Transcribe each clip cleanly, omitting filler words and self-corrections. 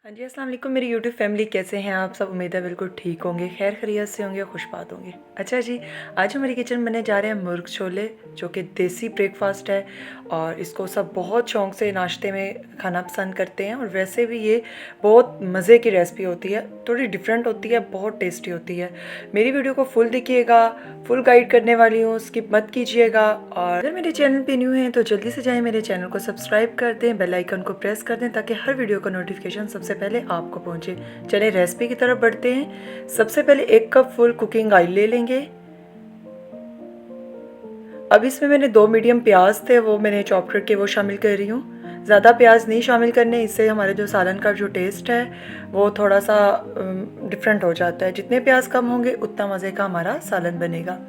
हाँ जी, अस्सलाम वालेकुम मेरी यूट्यूब फैमिली, कैसे हैं आप सब। उम्मीद है बिल्कुल ठीक होंगे, खैर खैरियत से होंगे, खुशबात होंगे। अच्छा जी, आज हमारी किचन में बनने जा रहे हैं मुर्ग छोले, जो कि देसी ब्रेकफास्ट है और इसको सब बहुत शौक़ से नाश्ते में खाना पसंद करते हैं। और वैसे भी ये बहुत मज़े की रेसिपी होती है, थोड़ी डिफरेंट होती है, बहुत टेस्टी होती है। मेरी वीडियो को फुल देखिएगा, फुल गाइड करने वाली हूँ, स्किप मत कीजिएगा। और अगर मेरे चैनल पे न्यू हैं तो जल्दी से जाएँ मेरे चैनल को सब्सक्राइब कर दें, बेल आइकन को प्रेस कर दें ताकि हर वीडियो का नोटिफिकेशन सबसे पहले आपको पहुंचे। चलिए रेसिपी की तरफ बढ़ते हैं। सबसे पहले 1 कप फुल कुकिंग ऑयल ले लेंगे। अब इसमें मैंने 2 मीडियम प्याज थे, वो मैंने चॉप करके वो शामिल कर रही हूँ। ज़्यादा प्याज नहीं शामिल करने, इससे हमारे जो सालन का जो टेस्ट है वो थोड़ा सा डिफरेंट हो जाता है। जितने प्याज कम होंगे उतना मज़े का हमारा सालन बनेगा।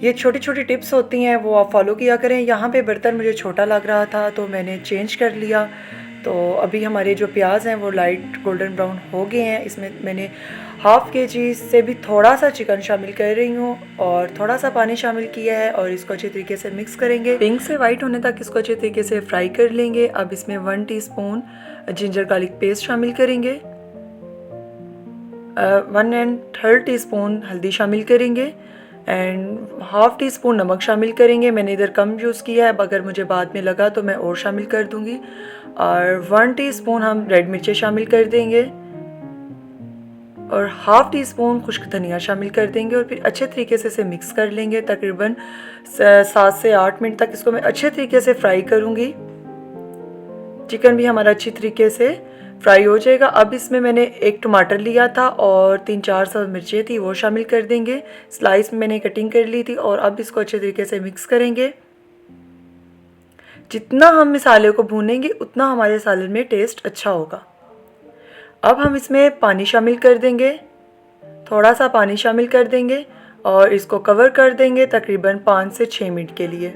ये छोटी छोटी टिप्स होती हैं, वो आप फॉलो किया करें। यहाँ पे बर्तन मुझे छोटा लग रहा था तो मैंने चेंज कर लिया। तो अभी हमारे जो प्याज हैं वो लाइट गोल्डन ब्राउन हो गए हैं। इसमें मैंने हाफ़ kg से भी थोड़ा सा चिकन शामिल कर रही हूँ और थोड़ा सा पानी शामिल किया है और इसको अच्छे तरीके से मिक्स करेंगे। पिंक से वाइट होने तक इसको अच्छे तरीके से फ्राई कर लेंगे। अब इसमें 1 टीस्पून जिंजर गार्लिक पेस्ट शामिल करेंगे, 1 1/3 टीस्पून हल्दी शामिल करेंगे एंड हाफ़ टीस्पून नमक शामिल करेंगे। मैंने इधर कम यूज़ किया है, अगर मुझे बाद में लगा तो मैं और शामिल कर दूंगी। और 1 टीस्पून हम रेड मिर्चें शामिल कर देंगे और हाफ़ टीस्पून खुश्क धनिया शामिल कर देंगे और फिर अच्छे तरीके से इसे मिक्स कर लेंगे। तकरीबन 7 से 8 मिनट तक इसको मैं अच्छे तरीके से फ्राई करूँगी। चिकन भी हमारा अच्छी तरीके से फ्राई हो जाएगा। अब इसमें मैंने 1 टमाटर लिया था और 3-4 सब मिर्चें थी, वो शामिल कर देंगे। स्लाइस में मैंने कटिंग कर ली थी और अब इसको अच्छे तरीके से मिक्स करेंगे। जितना हम मसाले को भूनेंगे उतना हमारे सालन में टेस्ट अच्छा होगा। अब हम इसमें पानी शामिल कर देंगे, थोड़ा सा पानी शामिल कर देंगे और इसको कवर कर देंगे तकरीबन 5 से 6 मिनट के लिए।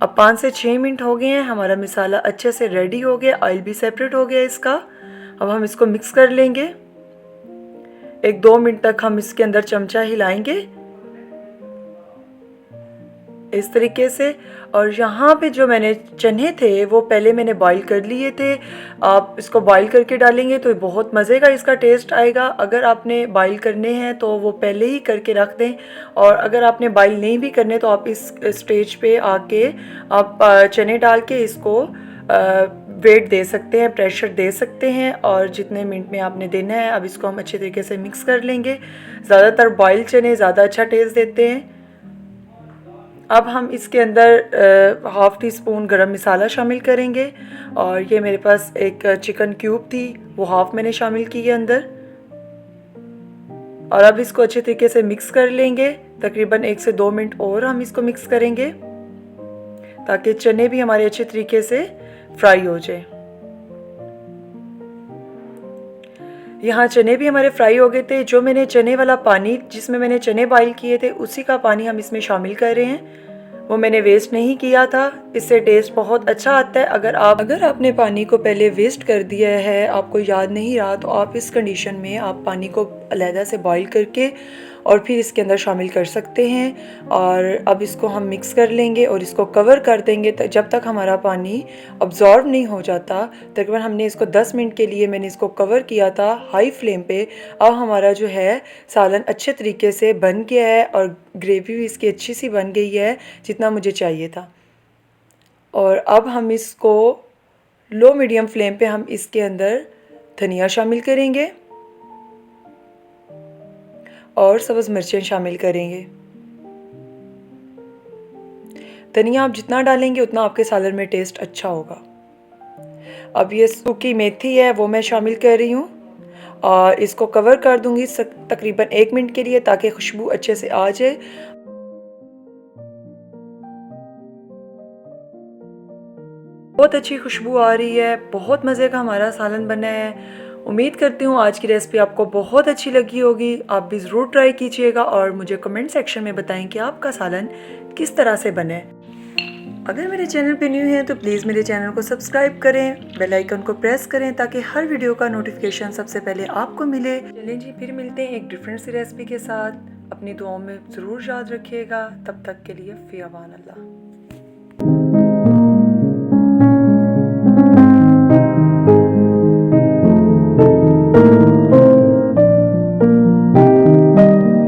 अब 5 से 6 मिनट हो गए हैं, हमारा मसाला अच्छे से रेडी हो गया, ऑयल भी सेपरेट हो गया इसका। अब हम इसको मिक्स कर लेंगे। 1-2 मिनट तक हम इसके अंदर चमचा हिलाएंगे इस तरीके से। और यहाँ पे जो मैंने चने थे वो पहले मैंने बॉईल कर लिए थे। आप इसको बॉईल करके डालेंगे तो बहुत मज़े का इसका टेस्ट आएगा। अगर आपने बॉईल करने हैं तो वो पहले ही करके रख दें, और अगर आपने बॉईल नहीं भी करने तो आप इस स्टेज पे आके आप चने डाल के इसको वेट दे सकते हैं, प्रेशर दे सकते हैं और जितने मिनट में आपने देना है। अब इसको हम अच्छे तरीके से मिक्स कर लेंगे। ज़्यादातर बॉयल चने ज़्यादा अच्छा टेस्ट देते हैं। अब हम इसके अंदर हाफ़ टीस्पून गरम मसाला शामिल करेंगे और ये मेरे पास एक चिकन क्यूब थी, वो हाफ़ मैंने शामिल की है अंदर। और अब इसको अच्छे तरीके से मिक्स कर लेंगे। तकरीबन 1 से 2 मिनट और हम इसको मिक्स करेंगे ताकि चने भी हमारे अच्छे तरीके से फ्राई हो जाए। यहाँ चने भी हमारे फ्राई हो गए थे। जो मैंने चने वाला पानी जिसमें मैंने चने बॉईल किए थे उसी का पानी हम इसमें शामिल कर रहे हैं, वो मैंने वेस्ट नहीं किया था। इससे टेस्ट बहुत अच्छा आता है। अगर आपने पानी को पहले वेस्ट कर दिया है, आपको याद नहीं रहा, तो आप इस कंडीशन में आप पानी को अलहदा से बॉईल करके और फिर इसके अंदर शामिल कर सकते हैं। और अब इसको हम मिक्स कर लेंगे और इसको कवर कर देंगे जब तक हमारा पानी अब्जॉर्ब नहीं हो जाता। तकरीबन हमने इसको 10 मिनट के लिए मैंने इसको कवर किया था हाई फ्लेम पे। अब हमारा जो है सालन अच्छे तरीके से बन गया है और ग्रेवी भी इसकी अच्छी सी बन गई है, जितना मुझे चाहिए था। और अब हम इसको लो मीडियम फ्लेम पे हम इसके अंदर धनिया शामिल करेंगे और सब्ज़ मिर्चें शामिल करेंगे। धनिया आप जितना डालेंगे उतना आपके सालन में टेस्ट अच्छा होगा। अब ये सूखी मेथी है वो मैं शामिल कर रही हूँ और इसको कवर कर दूंगी तकरीबन 1 मिनट के लिए ताकि खुशबू अच्छे से आ जाए। बहुत अच्छी खुशबू आ रही है, बहुत मज़े का हमारा सालन बना है। उम्मीद करती हूँ आज की रेसिपी आपको बहुत अच्छी लगी होगी। आप भी ज़रूर ट्राई कीजिएगा और मुझे कमेंट सेक्शन में बताएं कि आपका सालन किस तरह से बना है। अगर मेरे चैनल पे न्यू हैं तो प्लीज़ मेरे चैनल को सब्सक्राइब करें, बेल आइकन को प्रेस करें ताकि हर वीडियो का नोटिफिकेशन सबसे पहले आपको मिले। चलें जी, फिर मिलते हैं एक डिफरेंट सी रेसिपी के साथ। अपनी दुआओं में ज़रूर याद रखिएगा। तब तक के लिए फ़ी अमान अल्लाह।